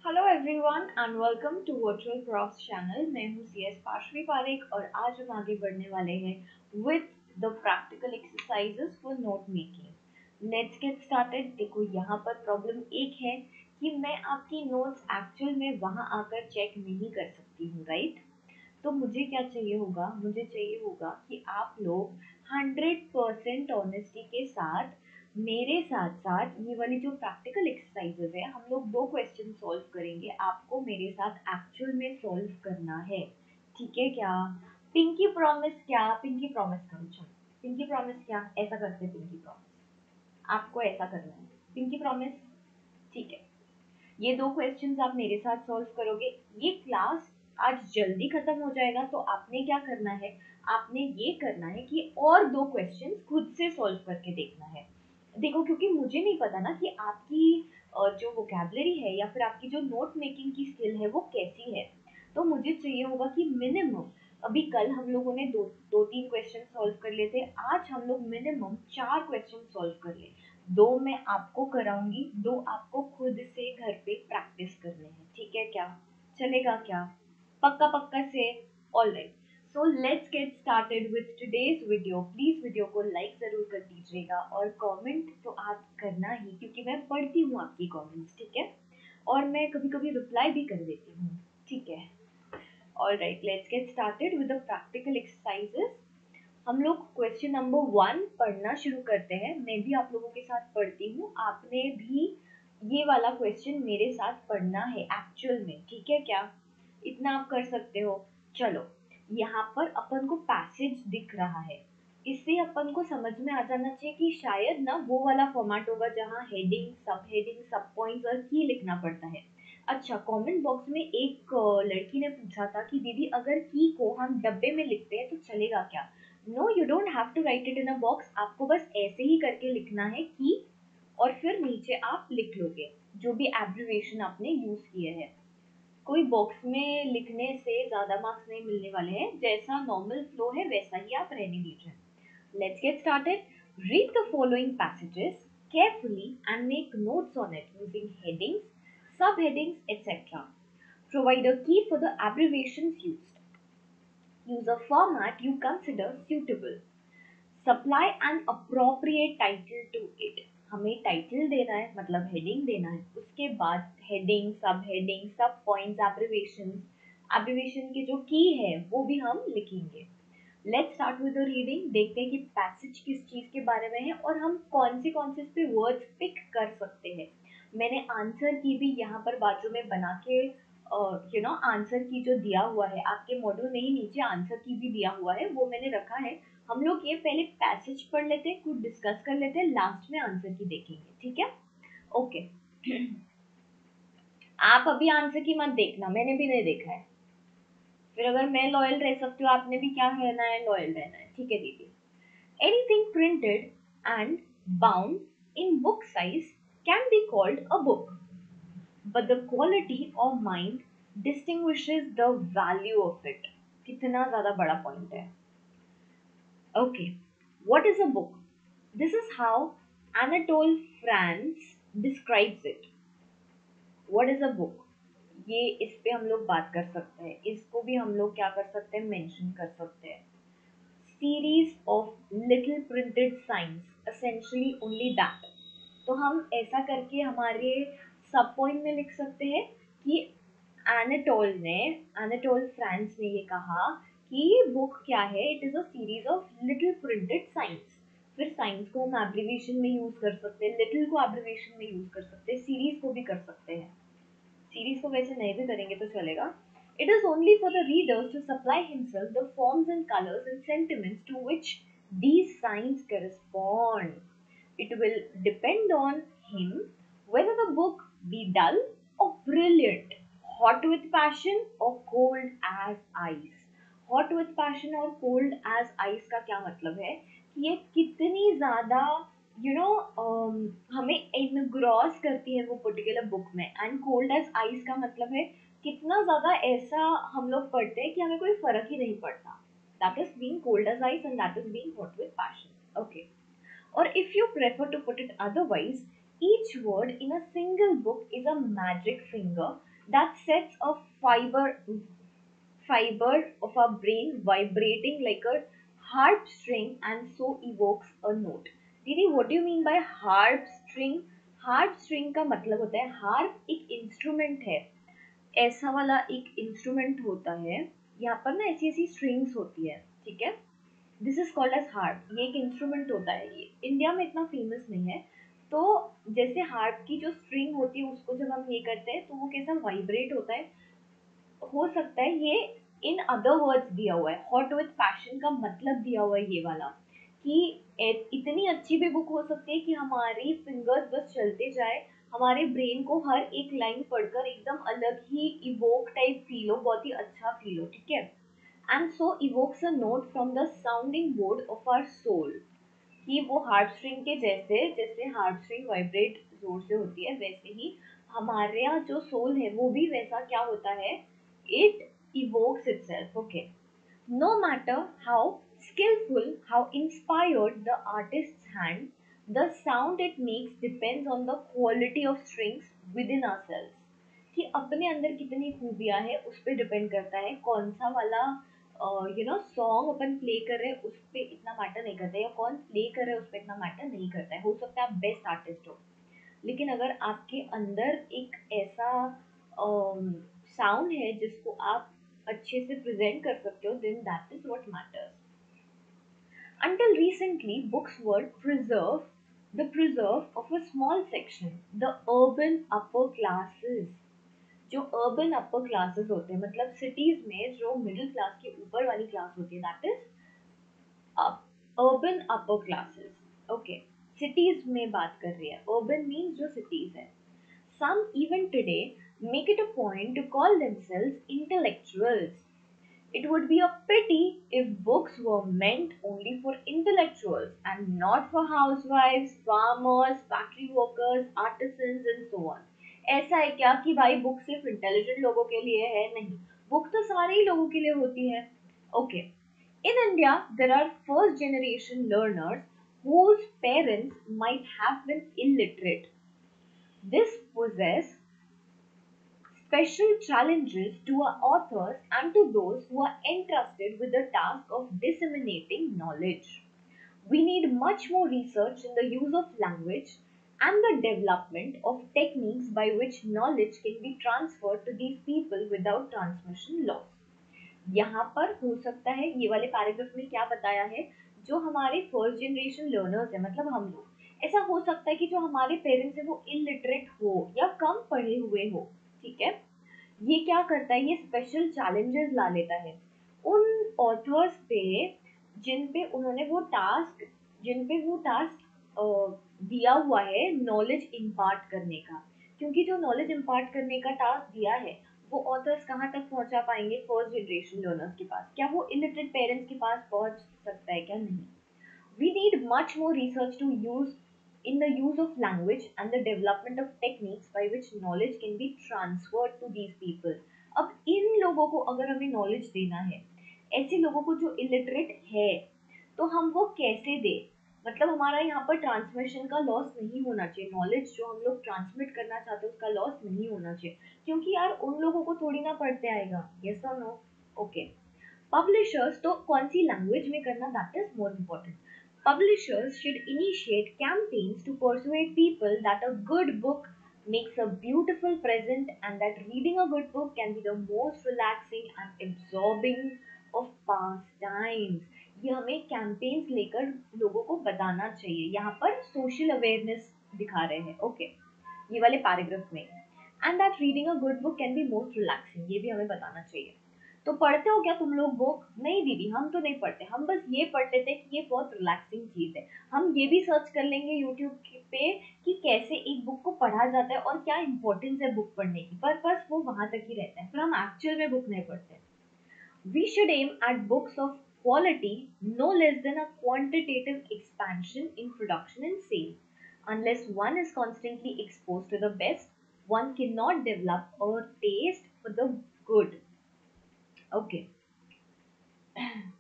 Hello everyone and welcome to virtual cross channel. मैं हूं CS पाशवी Parekh और आज हम आगे बढ़ने वाले हैं with the practical exercises for note making. Let's get started. देखो यहाँ पर प्रॉब्लम एक है कि मैं आपकी नोट्स एक्चुअल में वहां आकर चेक नहीं कर सकती हूँ, राइट? तो मुझे क्या चाहिए होगा, मुझे चाहिए होगा कि आप लोग 100% ऑनेस्टी के साथ मेरे साथ साथ ये वाली जो प्रैक्टिकल एक्सरसाइजेस है, हम लोग दो क्वेश्चन सॉल्व करेंगे। आपको मेरे साथ एक्चुअल में सॉल्व करना है, ठीक है क्या? पिंकी प्रॉमिस क्या? पिंकी प्रॉमिस करो, चलो पिंकी प्रॉमिस क्या, ऐसा करते हैं। पिंकी प्रॉमिस आपको ऐसा करना है। पिंकी प्रॉमिस, ठीक है। ये दो क्वेश्चंस आप मेरे साथ सॉल्व करोगे। ये क्लास आज जल्दी खत्म हो जाएगा, तो आपने क्या करना है, आपने ये करना है कि और दो क्वेश्चंस खुद से सॉल्व करके देखना है। देखो, क्योंकि मुझे नहीं पता ना कि आपकी जो वोकैबुलरी है या फिर आपकी जो नोट मेकिंग की स्किल है वो कैसी है। तो मुझे चाहिए होगा कि मिनिमम, अभी कल हम लोगों ने दो तीन क्वेश्चन सॉल्व कर लिए थे, आज हम लोग मिनिमम 4 क्वेश्चन सॉल्व कर ले। दो मैं आपको कराऊंगी, दो आपको खुद से घर पे प्रैक्टिस करने हैं, ठीक है क्या? चलेगा क्या? पक्का पक्का से? All right. So let's get started with today's video. Please video को लाइक जरूर कर दीजिएगा और कमेंट तो आप करना ही, क्योंकि मैं पढ़ती हूँ आपकी कमेंट्स, ठीक है? और मैं कभी कभी रिप्लाई भी कर देती हूँ, ठीक है? All right, let's get started with the practical exercises. हम लोग क्वेश्चन नंबर 1 पढ़ना शुरू करते हैं। मैं भी आप लोगों के साथ पढ़ती हूँ, आपने भी ये वाला क्वेश्चन मेरे साथ पढ़ना है एक्चुअल में, ठीक है क्या? इतना आप कर सकते हो। चलो, यहाँ पर अपन को पैसेज दिख रहा है, इससे अपन को समझ में आ जाना चाहिए कि शायद ना वो वाला फॉर्मेट होगा जहाँ हेडिंग, सब पॉइंट्स और की लिखना पड़ता है। अच्छा, कमेंट बॉक्स में एक लड़की ने पूछा था कि दीदी अगर की को हम डब्बे में लिखते हैं तो चलेगा क्या? No, you don't have to write it in a box. आपको बस ऐसे ही करके लिखना है की, और फिर नीचे आप लिख लोगे जो भी एब्रिविएशन आपने यूज किए हैं। कोई बॉक्स में लिखने से ज्यादा मार्क्स नहीं मिलने वाले हैं, जैसा नॉर्मल फ्लो है वैसा ही आप रहने दीजिए। Let's get started. Read the following passages carefully and make notes on it using headings, subheadings, etc. Provide a key for the abbreviations used. Use a format you consider suitable. Supply an appropriate title to it. हमें title देना है, मतलब heading देना है, उसके बाद heading, सब points, abbreviation की जो की है वो भी हम लिखेंगे। Let's start with the reading. देखते हैं कि पैसेज किस चीज के बारे में है और हम कौन से इस पे वर्ड्स पिक कर सकते हैं। मैंने आंसर की भी यहाँ पर बाजू में बना के आंसर की जो दिया हुआ है आपके मॉड्यूल में ही नीचे आंसर की भी दिया हुआ है, वो मैंने रखा है। हम लोग ये पहले पैसेज पढ़ लेते हैं, कुछ डिस्कस कर लेते हैं, लास्ट में आंसर की देखेंगे, ठीक है? ओके। आप अभी आंसर की मत देखना, मैंने भी नहीं देखा है। फिर अगर मैं लॉयल रह सकती हूँ, आपने भी क्या रहना है? लॉयल रहना है, ठीक है दीदी? Anything printed and bound in book size can be called a book, but the quality of mind distinguishes the value of it. कितना ज़्यादा बड़ा पॉइंट है। Okay, what is a book? This is how Anatole France describes it. What is a book? ये इस पे हम लोग बात कर सकते हैं, इसको भी हम लोग क्या कर सकते हैं, मेंशन कर सकते हैं। Series of little printed signs, essentially only that. तो हम ऐसा करके हमारे सब पॉइंट में लिख सकते हैं कि एनाटोल फ्रांस ने ये कहा कि ये बुक क्या है, it is a series of little printed science. फिर साइंस को हम एब्रिविएशन में यूज कर सकते हैं, लिटिल को एब्रिविएशन में यूज कर सकते हैं, सीरीज को भी कर सकते हैं। सीरीज को वैसे नहीं भी करेंगे तो चलेगा। It is only for the readers to supply himself the forms and colors and sentiments to which these signs correspond. It will depend on him whether the book be dull or brilliant, hot with passion or cold as ice. Hot with passion और cold as ice का क्या मतलब है कि ये कितनी ज़्यादा हमें इनग्रॉस करती है वो पर्टिकुलर बुक में, एंड कोल्ड एज आइस का मतलब है कितना ज्यादा ऐसा हम लोग पढ़ते हैं कि हमें कोई फर्क ही नहीं पड़ता। That is being cold as ice and that is being hot with passion. Okay, और if you prefer to put it otherwise, each word in a single book is a magic finger that sets a fiber of our brain vibrating like a harp string and so evokes a note. दीदी what do you mean by harp string? harp string का मतलब होता है, harp एक instrument है, ऐसा वाला एक इंस्ट्रूमेंट होता है, यहाँ पर ना ऐसी ऐसी स्ट्रिंग्स होती है, ठीक है, this is called as harp. ये एक इंस्ट्रूमेंट होता है, ये इंडिया में इतना फेमस नहीं है। तो जैसे हार्प की जो स्ट्रिंग होती है उसको जब हम ये करते हैं तो वो कैसा वाइब्रेट होता है, हो सकता है ये इन अदर वर्ड्स दिया हुआ है, हॉट विथ पैशन का मतलब दिया हुआ है ये वाला, कि इतनी अच्छी भी बुक हो सकती है कि हमारी फिंगर्स बस चलते जाए, हमारे ब्रेन को हर एक लाइन पढ़कर एकदम अलग ही इवोक टाइप फील हो, बहुत ही अच्छा फील हो, ठीक है। And so evokes a note from the sounding board of our soul, कि वो हार्प स्ट्रिंग के जैसे, जैसे हार्प स्ट्रिंग वाइब्रेट जोर से होती है वैसे ही हमारे यहाँ जो सोल है वो भी वैसा क्या होता है, it evokes itself, okay. No matter how skillful, how inspired the artist's hand, the sound it makes depends on the quality of strings within ourselves. कि अपने अंदर कितनी खूबियां है उस पर डिपेंड करता है, कौन सा वाला सॉन्ग अपन प्ले कर रहे हैं उस पर इतना मैटर नहीं करता है, या कौन प्ले कर रहा है उस पर इतना मैटर नहीं करता है। हो सकता है आप बेस्ट आर्टिस्ट हो, लेकिन अगर आपके अंदर एक ऐसा साउंड है जिसको आप अच्छे से प्रेजेंट कर सकते हो, then that is what matters. Until recently, books were the preserve of a small section, the urban upper classes. जो अर्बन अपर क्लासेस होते हैं, मतलब सिटीज में जो मिडिल क्लास के ऊपर वाली क्लास होती है, that is urban upper classes, okay. Cities में बात कर रही है, अर्बन मीन्स जो सिटीज है। Some even today make it a point to call themselves intellectuals. It would be a pity if books were meant only for intellectuals and not for housewives, farmers, factory workers, artisans and so on. ऐसा है क्या कि भाई book सिर्फ intelligent लोगों के लिए है? नहीं, बुक तो सारे ही लोगों के लिए होती है, okay. In India, there are first generation learners whose parents might have been illiterate. This possess special challenges to our authors and to those who are entrusted with the task of disseminating knowledge. We need much more research in the use of language and the development of techniques by which knowledge can be transferred to these people without transmission loss. यहाँ पर हो सकता है ये वाले paragraph में क्या बताया है, जो हमारे फर्स्ट जनरेशन लर्नर्स है, मतलब हम लोग, ऐसा हो सकता है कि जो हमारे पेरेंट्स है वो इलिटरेट हो या कम पढ़े हुए हो, ठीक है। ये क्या करता है, ये स्पेशल चैलेंजेस ला लेता है उन ऑथर्स पे जिन पे वो टास्क दिया हुआ है नॉलेज इम्पार्ट करने का, क्योंकि जो नॉलेज इम्पार्ट करने का टास्क दिया है वो ऑथर्स कहाँ तक पहुंचा पाएंगे, फर्स्ट जनरेशन लर्नर्स के पास। क्या वो इलिटरेट पेरेंट्स के पास पहुंच सकता है? क्या नहीं। We need much more research to use in the use of language and the development of techniques by which knowledge can be transferred to these people. अब इन लोगों को अगर हमें नॉलेज देना है, ऐसे लोगों को जो इलिटरेट है, तो हम वो कैसे दे, मतलब हमारा यहाँ पर ट्रांसमिशन का लॉस नहीं होना चाहिए, नॉलेज जो हम लोग ट्रांसमिट करना चाहते हैं उसका लॉस नहीं होना चाहिए, क्योंकि यार उन लोगों को थोड़ी ना पढ़ते आएगा, यस और नो, ओके। पब्लिशर्स तो कौन सी लैंग्वेज में करना, that is more important. Publishers should initiate campaigns to persuade people that a good book makes a beautiful present and that reading a good book can be the most relaxing and absorbing of pastimes. ये हमें campaigns लेकर लोगों को बताना चाहिए, यहाँ पर social awareness दिखा रहे हैं, ओके, ये वाले पैराग्राफ में। And that reading a good book can be most relaxing, ये भी हमें बताना चाहिए। तो पढ़ते हो क्या तुम लोग बुक? नहीं दीदी, हम तो नहीं पढ़ते, हम बस ये पढ़ लेते हैं कि ये बहुत रिलैक्सिंग चीज है। हम ये भी सर्च कर लेंगे यूट्यूब पे कि कैसे एक बुक को पढ़ा जाता है और क्या इंपॉर्टेंस है बुक पढ़ने की, पर बस वो वहां तक ही रहता है, फिर हम एक्चुअल में बुक नहीं पढ़ते। We should aim at books of quality no less than a quantitative expansion in production and sale. Unless one is constantly exposed to the best, one cannot develop a taste for the good. Okay.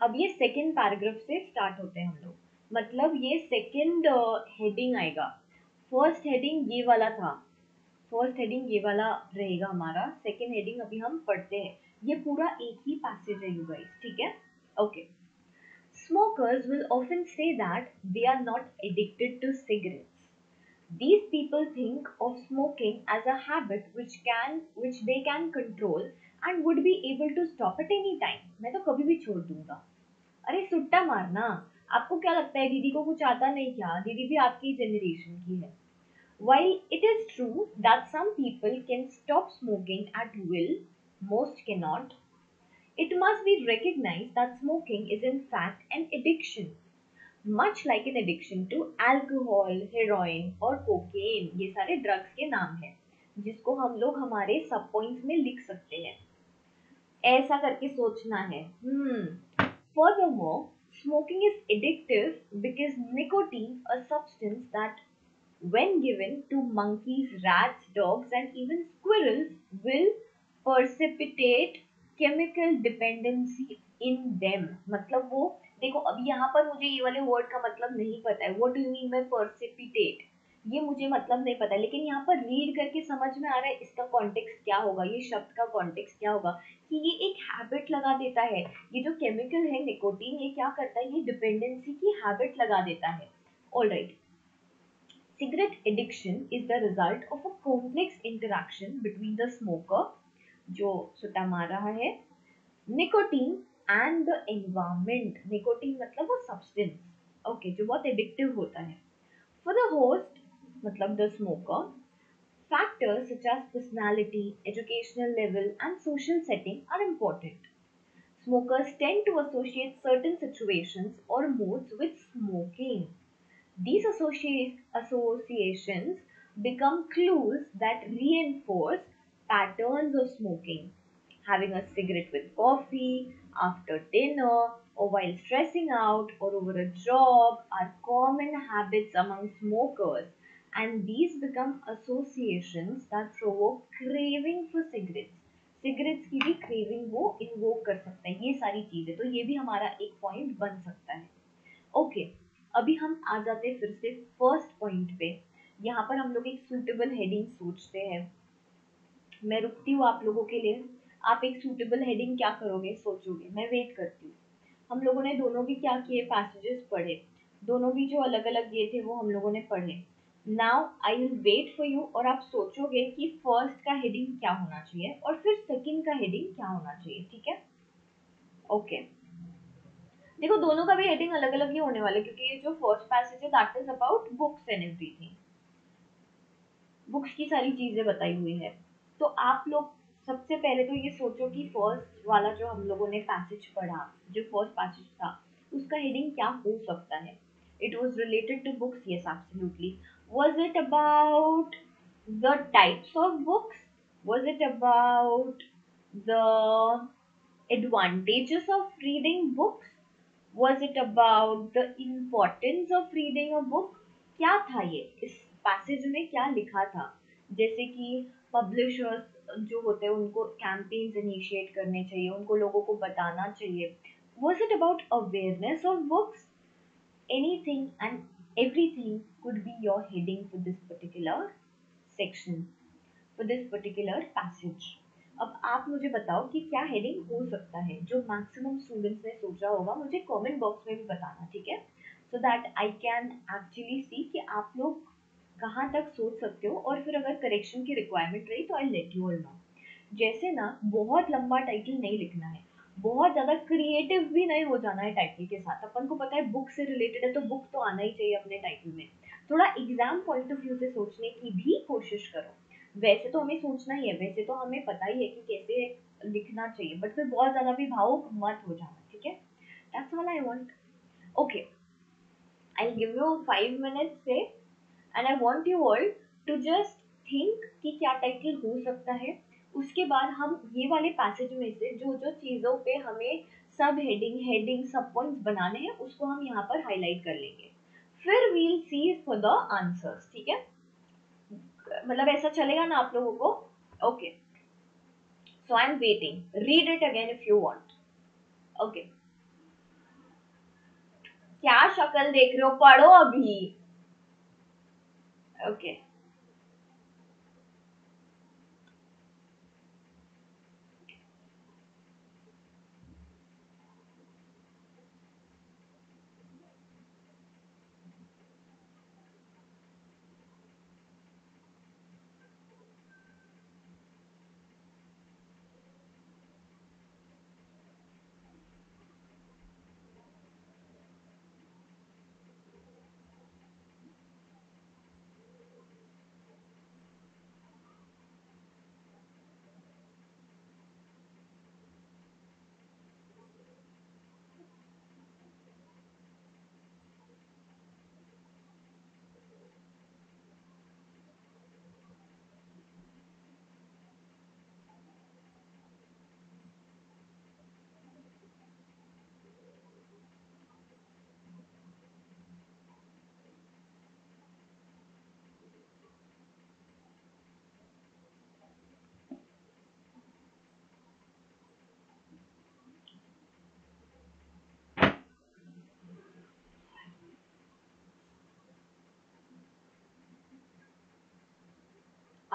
अब ये second paragraph से start होते हैं हम लोग, मतलब ये second heading आएगा। फर्स्ट हेडिंग ये वाला था, फर्स्ट हेडिंग ये वाला रहेगा हमारा, सेकेंड हेडिंग अभी हम पढ़ते हैं, ये पूरा एक ही पैसेज है यू गाइस, ठीक है? Okay, smokers will often say that they are not addicted to cigarettes. These people think of smoking as a habit which they can control and would be able to stop at any time. मैं तो कभी भी छोड़ दूंगा। अरे सुट्टा मारना, आपको क्या लगता है दीदी को कुछ आता नहीं क्या? दीदी भी आपकी जनरेशन की है। While it is true that some people can stop smoking at will, most cannot. It must be recognized that smoking is in fact an addiction, much like an addiction to alcohol, heroin और cocaine. ये सारे drugs के नाम हैं जिसको हम लोग हमारे सब पॉइंट्स में लिख सकते हैं। ऐसा करके सोचना है। Furthermore, smoking is addictive because nicotine, a substance that when given to monkeys, rats, dogs, and even squirrels, will precipitate chemical dependency in them. मतलब वो देखो, अभी यहाँ पर मुझे ये वाले वर्ड का मतलब नहीं पता है, what do you mean by precipitate, ये मुझे मतलब नहीं पता, लेकिन यहाँ पर रीड करके समझ में आ रहा है इसका कॉन्टेक्स्ट क्या होगा, ये शब्द का कॉन्टेक्स्ट क्या होगा, कि ये एक हैबिट लगा देता है। ये जो केमिकल है निकोटीन, ये क्या करता है, ये डिपेंडेंसी की हैबिट लगा देता है। Alright, cigarette addiction is the result of a complex interaction between the smoker, जो सुट्टा मार रहा है, nicotine and the environment. Nicotine मतलब वो substance, okay, जो बहुत addictive होता है। For the host, मतलब the smoker, factors such as personality, educational level, and social setting are important. Smokers tend to associate certain situations or moods with smoking. These associations become clues that reinforce patterns of smoking. Having a cigarette with coffee, after dinner, or while stressing out, or over a job are common habits among smokers, and these become associations that provoke craving for cigarettes. Cigarettes की भी craving वो invoke कर सकता है, ये सारी चीजें, तो ये भी हमारा एक पॉइंट बन सकता है। ओके, अभी हम आ जाते हैं फिर से फर्स्ट पॉइंट पे। यहाँ पर हम लोग एक सूटेबल हेडिंग सोचते हैं। मैं रुकती हूँ आप लोगों के लिए, आप एक सूटेबल हेडिंग क्या करोगे, सोचोगे, मैं वेट करती हूँ। हम लोगों ने दोनों भी क्या किए, पैसेजेस पढ़े, दोनों भी जो अलग अलग ये थे वो हम लोगों ने पढ़े। Now I will wait for you, और आप सोचोगे कि फर्स्ट का हेडिंग क्या होना चाहिए और फिर सेकंड का हेडिंग क्या होना चाहिए, ठीक है? ओके, देखो दोनों का भी हेडिंग अलग अलग ही होने वाला है, क्योंकि ये जो फर्स्ट पैसेज है that is about books and everything, books की सारी चीजें बताई हुई है। तो आप लोग सबसे पहले तो ये सोचो कि फर्स्ट वाला जो हम लोगों ने पैसेज पढ़ा, जो फर्स्ट पैसेज था, उसका हेडिंग क्या हो सकता है? It was related to books, yes absolutely. Was it about the types of books? Was it about the advantages of reading books? Was it about the importance of reading a book? क्या था ये, इस passage में क्या लिखा था? जैसे कि पब्लिशर्स जो होते हैं उनको कैंपेन्स इनिशिएट करने चाहिए, उनको लोगों को बताना चाहिए। Was it about awareness of books? Anything and everything could be your heading for this particular section, for this particular passage. अब आप मुझे बताओ कि क्या हेडिंग हो सकता है, जो मैक्सिमम स्टूडेंट्स ने सोचा होगा मुझे कमेंट बॉक्स में भी बताना, ठीक है? So that I can actually see कि आप लोग कहाँ तक सोच सकते हो, और फिर अगर करेक्शन की रिक्वायरमेंट रही तो I let you all know. जैसे ना बहुत लंबा टाइटल नहीं लिखना है, बहुत ज्यादा क्रिएटिव भी नहीं हो जाना है टाइटल के साथ। अपन को पता है बुक से रिलेटेड है तो बुक तो आना ही चाहिए अपने टाइटल में। थोड़ा एग्जाम पॉइंट ऑफ व्यू से सोचने की भी कोशिश करो। वैसे तो हमें सोचना ही है, वैसे तो हमें पता ही है कि कैसे लिखना चाहिए, बट फिर बहुत ज्यादा भी भावुक मत हो जाना, ठीक है? That's all I want. Okay, I give you 5 minutes से, and I want you all to just think कि क्या टाइटल हो सकता है। उसके बाद हम ये वाले पैसेज में से जो जो चीजों पे हमें सब हेडिंग सब पॉइंट्स बनाने हैं उसको हम यहाँ पर हाईलाइट कर लेंगे, फिर we'll see for the answers, ठीक है? मतलब ऐसा चलेगा ना आप लोगों को? Okay, so I am waiting, read it again if you want. Okay, क्या शक्ल देख रहे हो, पढ़ो अभी। Okay,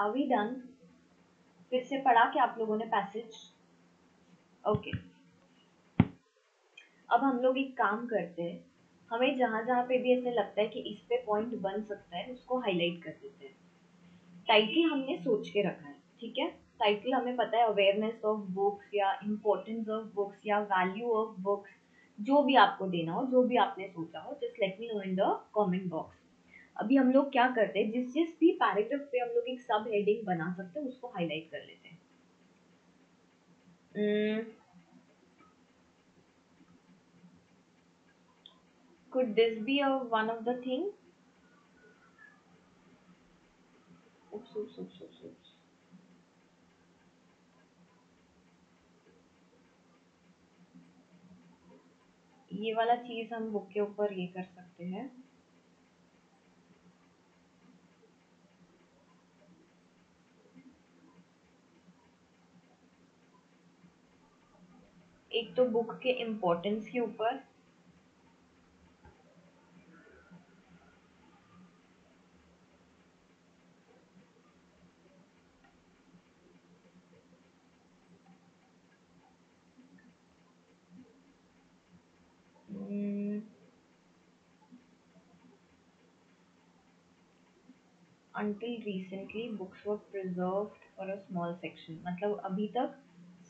are we done? फिर से पढ़ा क्या आप लोगों ने पैसेज? ओके, अब हम लोग एक काम करते हैं, हमें जहां जहां पे भी ऐसे लगता है कि इस पे पॉइंट बन सकता है उसको हाईलाइट कर देते हैं। टाइटल हमने सोच के रखा है, ठीक है? टाइटल हमें पता है, अवेयरनेस ऑफ बुक्स या इम्पोर्टेंस ऑफ बुक्स या वैल्यू ऑफ बुक्स, जो भी आपको देना हो, जो भी आपने सोचा हो, just let me know in the comment box. अभी हम लोग क्या करते हैं, जिस जिस भी पैराग्राफ पे हम लोग एक सब हेडिंग बना सकते हैं उसको हाईलाइट कर लेते हैं। Could this be a one of the thing? Oops, oops, oops, oops, oops. ये वाला चीज हम बुक के ऊपर ये कर सकते हैं। एक तो बुक के इम्पोर्टेंस के ऊपर, until recently books were preserved for a small section, मतलब अभी तक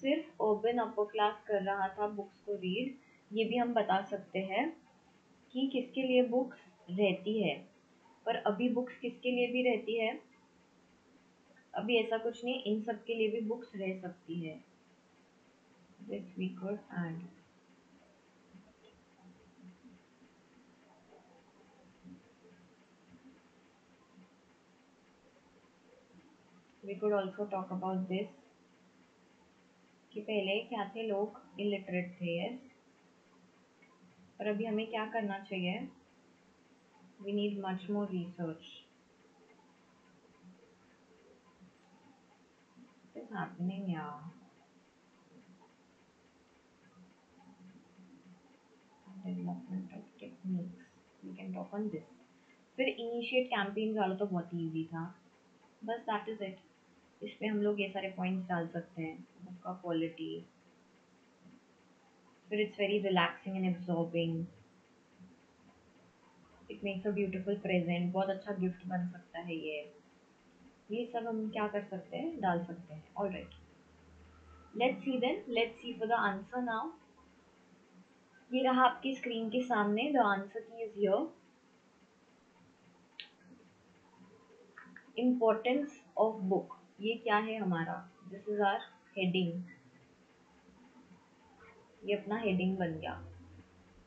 सिर्फ अर्बन अपर क्लास कर रहा था बुक्स को रीड। ये भी हम बता सकते हैं कि किसके लिए बुक्स रहती है, पर अभी बुक्स किसके लिए भी रहती है? अभी ऐसा कुछ नहीं, इन सब के लिए भी बुक्स रह सकती है। This we could add. We could also talk about this कि पहले क्या थे, लोग इलिटरेट थे, यस, पर अभी हमें क्या करना चाहिए? We need much more research. What is happening, yeah? Development of techniques. We can talk on this. फिर इनिशिएट कैंपेन्स वाला तो बहुत ही इजी था, बस दैट इज इट। इस पे हम लोग ये सारे पॉइंट्स डाल सकते हैं। बुक का क्वालिटी, फिर it's very relaxing and absorbing, it makes a beautiful present, बहुत अच्छा गिफ्ट बन सकता है ये सब हम क्या कर सकते हैं, डाल सकते हैं। Alright, let's see then, let's see for the answer now. ये रहा आपकी स्क्रीन के सामने, the answer key is here. Importance of book, ये क्या है हमारा? दिस इज आवर हेडिंग, ये अपना हेडिंग बन गया।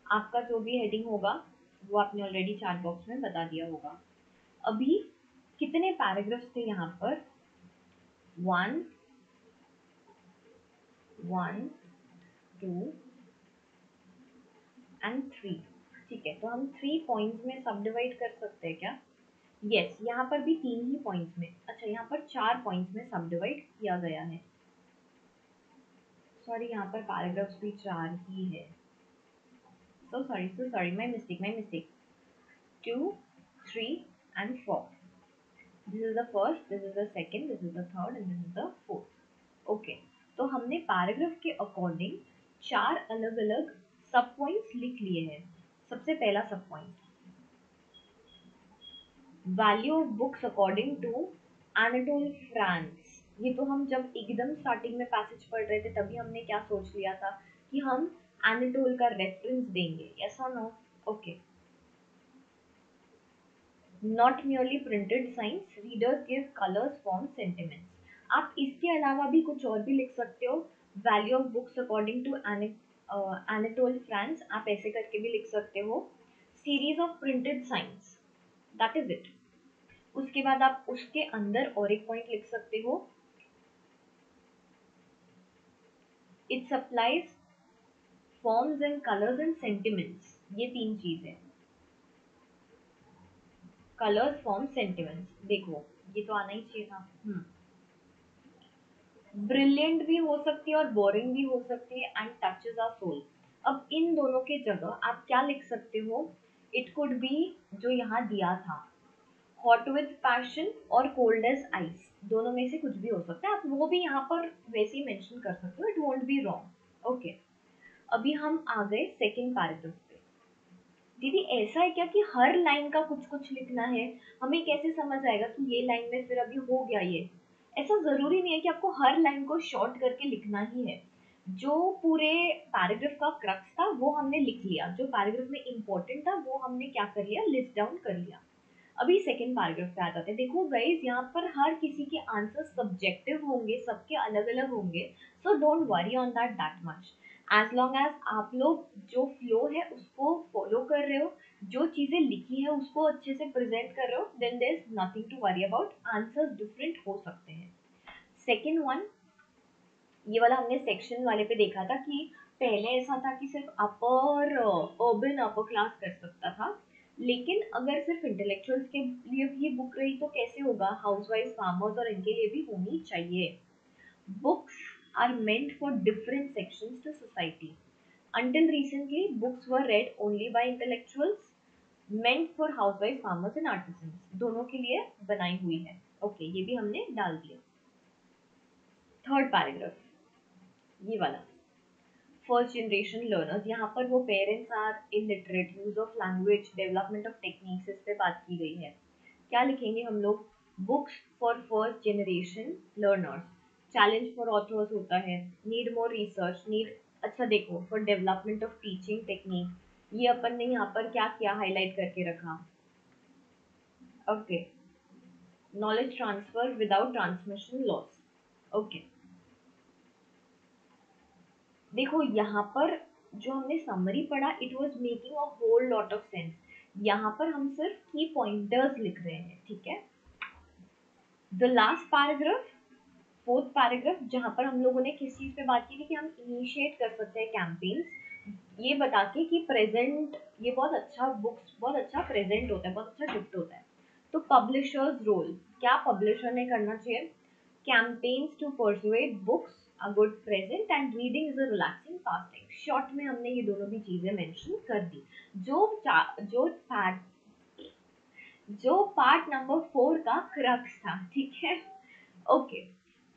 आपका जो भी हेडिंग होगा वो आपने ऑलरेडी चैट बॉक्स में बता दिया होगा। अभी कितने पैराग्राफ्स थे यहाँ पर? 1, 1, 2 एंड 3। ठीक है, तो हम 3 पॉइंट्स में सब डिवाइड कर सकते हैं क्या? यस, यहाँ पर भी 3 ही पॉइंट्स में, अच्छा यहाँ पर 4 पॉइंट्स में सब डिवाइड किया गया है। सॉरी, यहाँ पर पैराग्राफ्स भी 4 ही है। So sorry, my mistake. 2, 3 and 4. This is the first, this is the second, this is the third and this is the fourth. Okay, तो हमने पैराग्राफ के अकॉर्डिंग 4 अलग अलग सब पॉइंट्स लिख लिए हैं। सबसे पहला सब point, value of books according to Anatole France. ये तो हम जब एकदम स्टार्टिंग में पैसेज पढ़ रहे थे तभी हमने क्या सोच लिया था कि हम एनाटोल का रेफरेंस देंगे, यस और no? Okay, not merely printed signs, readers give colors, forms, sentiments. आप इसके अलावा भी कुछ और भी लिख सकते हो। Value of books according to Anatole France, आप ऐसे करके भी लिख सकते हो। Series of printed science, that is it. उसके बाद आप उसके अंदर और एक पॉइंट लिख सकते हो, it supplies forms and colours and sentiments. ये 3 चीज है, कलर्स, फॉर्म्स, सेंटिमेंट्स। देखो ये तो आना ही चाहिए था। ब्रिलियंट भी हो सकती है और बोरिंग भी हो सकती है, एंड टचेस आवर सोल। अब इन दोनों के जगह आप क्या लिख सकते हो? इट कुड बी जो यहाँ दिया था, हॉट विथ पैशन और कोल्ड एज आइस। दोनों में से कुछ भी हो सकता है, आप वो भी यहाँ पर वैसे ही मेंशन कर सकते हो, it won't be wrong. Okay, अभी हम आ गए सेकेंड पैराग्राफ पे। दीदी ऐसा है क्या कि हर लाइन का कुछ कुछ लिखना है? हमें कैसे समझ आएगा कि ये लाइन में फिर अभी हो गया ये? ऐसा जरूरी नहीं है कि आपको हर लाइन को शॉर्ट करके लिखना ही है। जो पूरे पैराग्राफ का क्रक्स था वो हमने लिख लिया, जो पैराग्राफ में इंपॉर्टेंट था वो हमने क्या कर लिया, लिस्ट डाउन कर लिया। अभी सेकेंड पैराग्राफ पे आ जाते हैं। देखो गाइस, यहाँ पर हर किसी के आंसर सब्जेक्टिव होंगे, सबके अलग अलग होंगे, so don't worry on that much. As long as आप लोग जो फ्लो है उसको फॉलो कर रहे हो, जो चीजें लिखी है उसको अच्छे से प्रेजेंट कर रहे हो, then there is nothing to worry about. Answers different हो सकते हैं। सेकेंड वन, ये वाला हमने सेक्शन वाले पे देखा था कि पहले ऐसा था कि सिर्फ अपर अर्बन अपर क्लास कर सकता था, लेकिन अगर सिर्फ इंटेलेक्चुअल्स के लिए भी बुक रही तो कैसे होगा, हाउसवाइफ, फार्मर्स और इनके लिए भी होनी चाहिए। Books are meant for different sections to society. Until recently, books were read only by intellectuals, meant for housewives, farmers and artisans. दोनों के लिए बनाई हुई है। ओके, ये भी हमने डाल दिया। थर्ड पैराग्राफ, ये वाला, फर्स्ट जनरेशन लर्नर्स, यहाँ पर वो parents are illiterate, use of language, development of techniques, इस पे बात की गई है। क्या लिखेंगे हम लोग? Books for first generation learners, challenge for authors होता है, नीड मोर रिसर्च, नीड, अच्छा देखो, for development of teaching technique, ये अपन ने यहाँ पर क्या किया, हाईलाइट करके रखा। Okay, knowledge transfer without transmission loss. Okay, देखो यहाँ पर जो हमने समरी पढ़ा, it was making a whole lot of sense. यहाँ पर हम सिर्फ की पॉइंटर्स लिख रहे हैं, ठीक है। The last paragraph, fourth paragraph, जहाँ पर हम लोगों ने किस चीज पे बात की थी कि हम इनिशिएट कर सकते हैं कैंपेन्स, ये बता के कि प्रेजेंट, ये बहुत अच्छा, बुक्स बहुत अच्छा प्रेजेंट होता है, बहुत अच्छा गिफ्ट होता है। तो पब्लिशर्स रोल, क्या पब्लिशर ने करना चाहिए? campaigns to persuade books a good present and reading is a relaxing pastime। Short में हमने ये दोनों भी चीजें मेंशन कर दी। जो पार्ट नंबर 4 का क्रक्स था, ठीक है। ओके,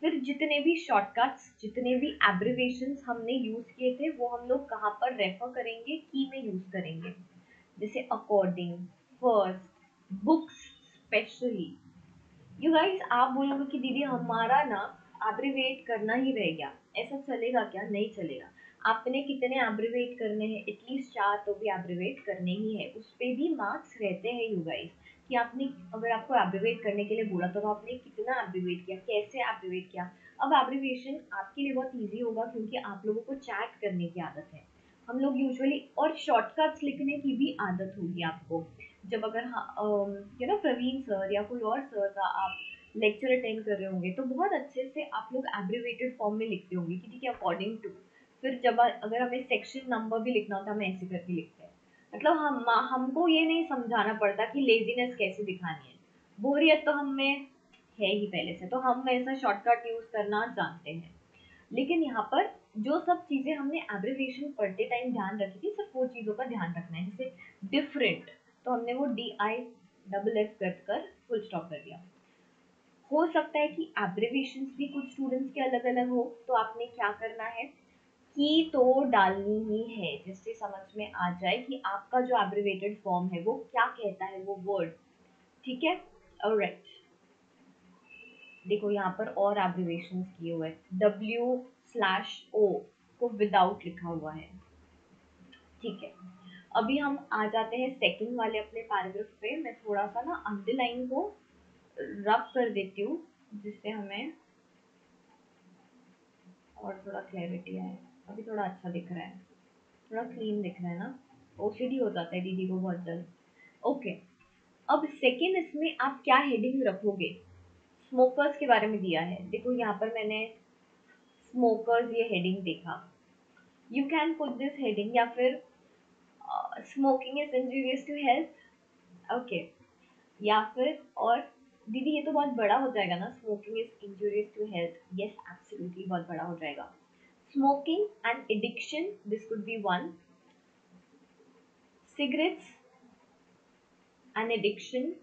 फिर जितने भी शॉर्टकट्स, जितने भी एब्रिवेशंस हमने यूज किए थे वो हम लोग कहाँ पर रेफर करेंगे, की में यूज करेंगे, जैसे according, first, books, specially. You guys, आप बोलोगे कि दीदी हमारा ना एब्रिवेट करना ही रह गया, ऐसा चलेगा क्या? नहीं चलेगा। आपने कितने एब्रिवेट करने हैं? एटलीस्ट 4 तो भी एब्रिवेट करने ही है, उस पे भी मार्क्स रहते हैं यू गाइस, कि आपने, अगर आपको एब्रिवेट करने के लिए बोला तो आपने कितना एब्रिवेट किया, कैसे एब्रिवेट किया। अब एब्रिवेशन आपके लिए बहुत ईजी होगा क्योंकि आप लोगों को चैट करने की आदत है, हम लोग यूजुअली, और शॉर्टकट्स लिखने की भी आदत होगी आपको। जब अगर प्रवीण सर या कोई और सर का आप लेक्चर अटेंड कर रहे होंगे तो बहुत अच्छे से आप लोग एब्रिवेटेड फॉर्म में लिखते होंगे कि ठीक है, अकॉर्डिंग टू। फिर जब अगर हमें सेक्शन नंबर भी लिखना होता है, हम ऐसे करके लिखते हैं। मतलब हमको ये नहीं समझाना पड़ता कि लेजीनेस कैसे दिखानी है, बोरियत तो हमें है ही पहले से, तो हम ऐसा शॉर्टकट यूज करना जानते हैं। लेकिन यहाँ पर जो सब चीजें हमने एब्रिविएशन पढ़ते टाइम ध्यान रखी थी, सिर्फ वो चीजों का ध्यान रखना है। जैसे डिफरेंट, तो हमने वो DIFF कर फुल स्टॉप कर दिया। हो सकता है कि एब्रिविएशंस भी कुछ स्टूडेंट्स के अलग अलग हो, तो आपने क्या करना है, की तो डालनी ही है, जिससे समझ में आ जाए कि आपका जो एब्रिवेटेड फॉर्म है वो क्या कहता है, वो वर्ड, ठीक है। ऑलराइट, देखो यहाँ पर और एब्रिवेशंस किए हुए हैं, W/O को विदाउट लिखा हुआ है, ठीक है। अभी हम आ जाते हैं सेकंड वाले अपने पैराग्राफ पे। मैं थोड़ा सा ना अंडरलाइन को रब कर देती हूँ जिससे हमें और थोड़ा क्लैरिटी आए। अभी थोड़ा अच्छा दिख रहा है, थोड़ा क्लीन दिख रहा है ना, ओसीडी हो जाता है दीदी को बहुत जल्द। ओके, अब सेकंड, इसमें आप क्या हेडिंग रखोगे? स्मोकर्स के बारे में दिया है, देखो यहाँ पर मैंने स्मोकर्स ये हेडिंग देखा, you can put this heading, या फिर smoking is injurious to health. Okay, या फिर, और दीदी ये तो बहुत बड़ा हो जाएगा ना, smoking is injurious to health, yes absolutely बहुत बड़ा हो जाएगा। Smoking and addiction, this could be one. Cigarettes and addiction,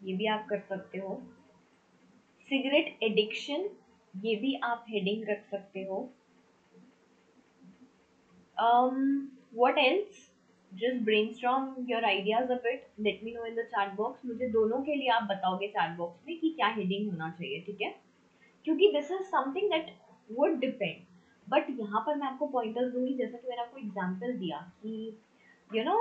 ये भी आप कर सकते हो। सिगरेट एडिक्शन, ये भी आप हेडिंग रख सकते हो. What else? Just brainstorm your ideas a bit. Let me know in the chat box. मुझे दोनों के लिए आप बताओगे chat box में कि क्या हेडिंग होना चाहिए, ठीक है? क्योंकि this is something that would depend. But यहाँ पर मैं आपको पॉइंटर्स दूंगी, जैसा कि मैंने आपको एग्जांपल दिया कि you know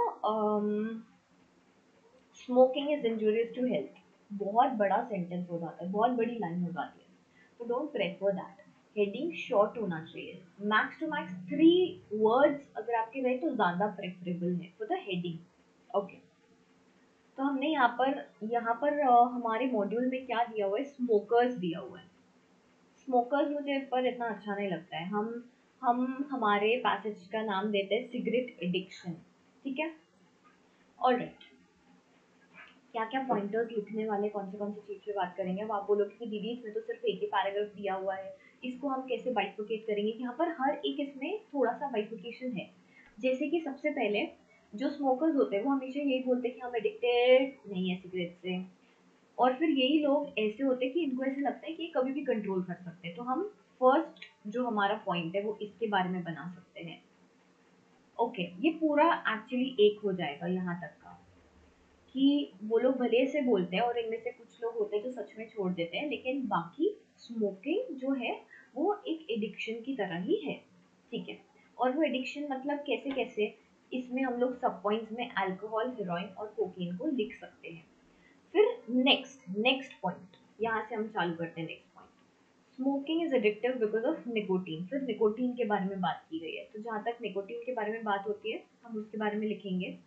smoking is injurious to health. बहुत बड़ा सेंटेंस हो जाता है, बहुत बड़ी लाइन हो जाती है. तो don't prefer that. Heading short होना चाहिए. मैक्स टू मैक्स 3 वर्ड्स अगर आपके रहे तो ज्यादा प्रेफरेबल है फॉर द हेडिंग. ओके. तो हमने यहाँ पर हमारे मॉड्यूल में क्या दिया हुआ है, स्मोकर्स दिया हुआ है. स्मोकर्स मुझे पर इतना अच्छा नहीं लगता है. हम हमारे पैसेज का नाम देते हैं सिगरेट एडिक्शन. ठीक है. ऑलराइट. क्या क्या पॉइंटर्स लिखने वाले, कौन सी चीज पे बात करेंगे. अब आप बोलोगे कि दीदी इसमें तो सिर्फ एक ही पैराग्राफ दिया हुआ है, इसको हम कैसे बाइफिकेट करेंगे. यहाँ पर हर एक इसमें थोड़ा सा बाइफिकेशन है. जैसे कि सबसे पहले जो स्मोकर्स होते हैं वो हमेशा यही बोलते हैं कि हम एडिक्टेड नहीं है सिगरेट से. और फिर यही लोग ऐसे होते हैं कि इनको ऐसे लगता है कि ये कभी भी कंट्रोल कर सकते हैं. तो हम फर्स्ट जो हमारा पॉइंट है वो इसके बारे में बना सकते हैं. ओके. ये पूरा एक्चुअली एक हो जाएगा यहाँ तक का कि वो लोग भले से बोलते हैं और इनमें से कुछ लोग होते हैं जो सच में छोड़ देते हैं, लेकिन बाकी स्मोकिंग जो है वो एक एडिक्शन की तरह ही है. ठीक है. और वो एडिक्शन मतलब कैसे कैसे, इसमें हम लोग सब पॉइंट्स में अल्कोहल, हेरोइन और कोकीन को लिख सकते हैं. फिर नेक्स्ट पॉइंट यहाँ से हम चालू करते हैं. Next point, smoking is addictive because of nicotine. फिर निकोटीन के बारे में बात की गई है, तो जहाँ तक निकोटीन के बारे में बात होती है हम उसके बारे में लिखेंगे.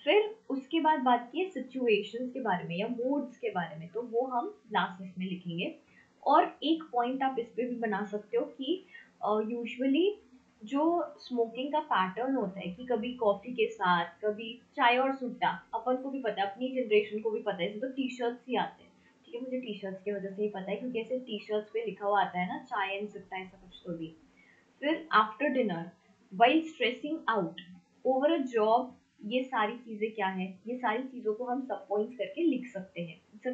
फिर उसके बाद बात की है सिचुएशंस के बारे में या मूड्स के बारे में, तो वो हम लास्ट इसमें लिखेंगे. और एक पॉइंट आप इस पे भी बना सकते हो कि यूजुअली जो स्मोकिंग का पैटर्न होता है कि कभी कॉफी के साथ, कभी चाय और सुट्टा. अपन को भी पता है, अपनी जनरेशन को भी पता है, इसमें तो टी शर्ट्स ही आते हैं. ठीक है. मुझे टी शर्ट्स की वजह से ही पता है क्योंकि ऐसे टी शर्ट्स पे लिखा हुआ आता है ना, चाय एंड सुट्टा ऐसा कुछ तो भी. फिर after dinner, while stressing out, over a job. ये सारी चीजें क्या है, ये सारी चीजों को हम सब पॉइंट्स करके लिख सकते हैं. इट्स अ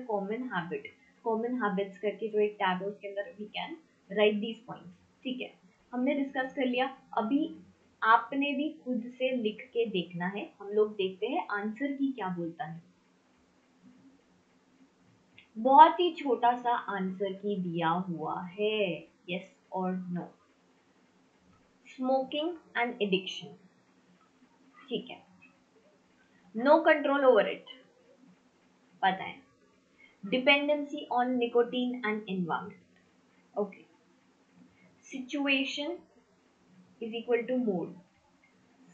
कॉमन हैबिट्स करके जो एक टैब है उसके अंदर we can write these points. ठीक है. हमने डिस्कस कर लिया. अभी आपने भी खुद से लिख के देखना है. हम लोग देखते हैं आंसर की क्या बोलता है. बहुत ही छोटा सा आंसर की दिया हुआ है, यस और नो. Smoking and addiction. ठीक है. नो कंट्रोल ओवर इट, पता है. Dependency on nicotine and environment. Okay. Situation is equal to mood.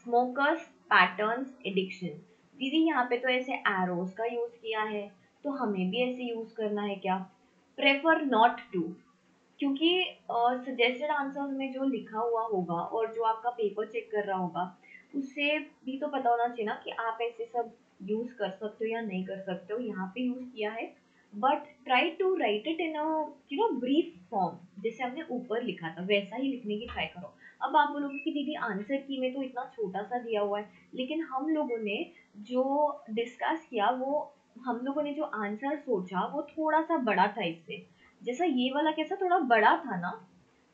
Smokers, patterns, addiction. दीदी यहाँ पे तो ऐसे एरोज का यूज किया है, तो हमें भी ऐसे यूज करना है क्या. Prefer not to. क्योंकि सजेस्टेड आंसर्स में जो लिखा हुआ होगा और जो आपका पेपर चेक कर रहा होगा उससे भी तो पता होना चाहिए ना कि आप ऐसे सब यूज कर सकते हो या नहीं कर सकते हो. यहाँ पे यूज किया है, but try to write it in a brief form. जैसे हमने ऊपर लिखा था वैसा ही लिखने की ट्राई करो. अब आप बोलोगे कि दीदी आंसर की में तो इतना छोटा सा दिया हुआ है, लेकिन हम लोगों ने जो डिस्कस किया वो, हम लोगों ने जो आंसर सोचा वो थोड़ा सा बड़ा था इससे. जैसा ये वाला कैसा थोड़ा बड़ा था ना,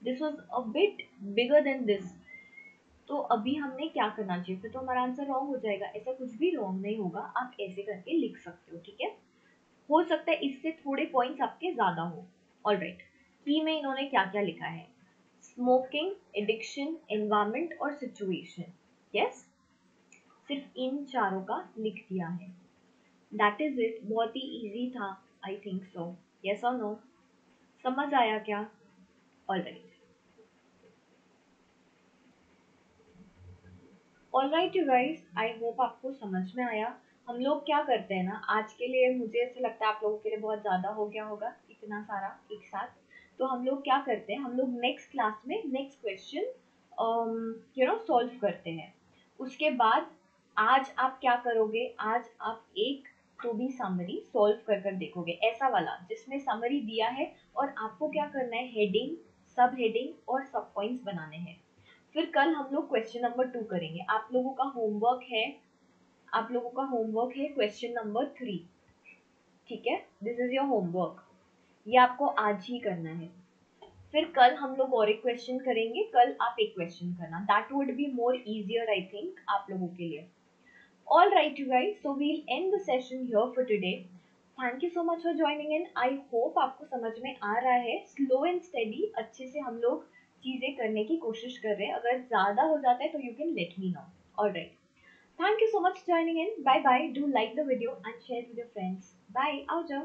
this was a bit bigger than this. तो अभी हमने क्या करना चाहिए, फिर तो हमारा आंसर रॉन्ग हो जाएगा. ऐसा कुछ भी रॉन्ग नहीं होगा, आप ऐसे करके लिख सकते हो. ठीक है. हो सकता है इससे थोड़े पॉइंट्स आपके ज्यादा हो. ऑलराइट. की में इन्होंने क्या क्या लिखा है, स्मोकिंग, एडिक्शन, एनवायरमेंट और सिचुएशन. यस, सिर्फ इन चारों का लिख दिया है. That is it. बहुत ही इजी था. I think so. यस और नो, समझ आया क्या. Alright. Alright you guys, I hope आपको समझ में आया. हम लोग क्या करते हैं ना, आज के लिए मुझे ऐसे लगता है आप लोगों के लिए बहुत ज़्यादा हो गया होगा इतना सारा एक साथ. तो हम लोग क्या करते हैं, हम लोग नेक्स्ट क्लास में नेक्स्ट क्वेश्चन सॉल्व करते हैं. उसके बाद आज आप क्या करोगे, आज आप एक तो भी समरी सॉल्व कर देखोगे, ऐसा वाला जिसमें समरी दिया है और आपको क्या करना है, हेडिंग, सब हेडिंग और सब पॉइंट्स बनाने हैं. फिर कल हम लोग क्वेश्चन नंबर 2 करेंगे. आप लोगों का होमवर्क है क्वेश्चन नंबर 3. ठीक है. This is your homework. ये आपको आज ही करना है। फिर कल हम लोग और एक क्वेश्चन करेंगे, कल आप एक क्वेश्चन करना, that would be more easier I think आप लोगों के लिए। All right you guys, so we'll end the session here for today. Thank you so much for joining in. I hope आपको समझ में आ रहा है। स्लो एंड स्टेडी अच्छे से हम लोग चीजें करने की कोशिश कर रहे हैं। अगर ज्यादा हो जाता है तो you can let me know. All right, thank you so much for joining in. Bye bye. Do like the video and share it with your friends. Bye. Out.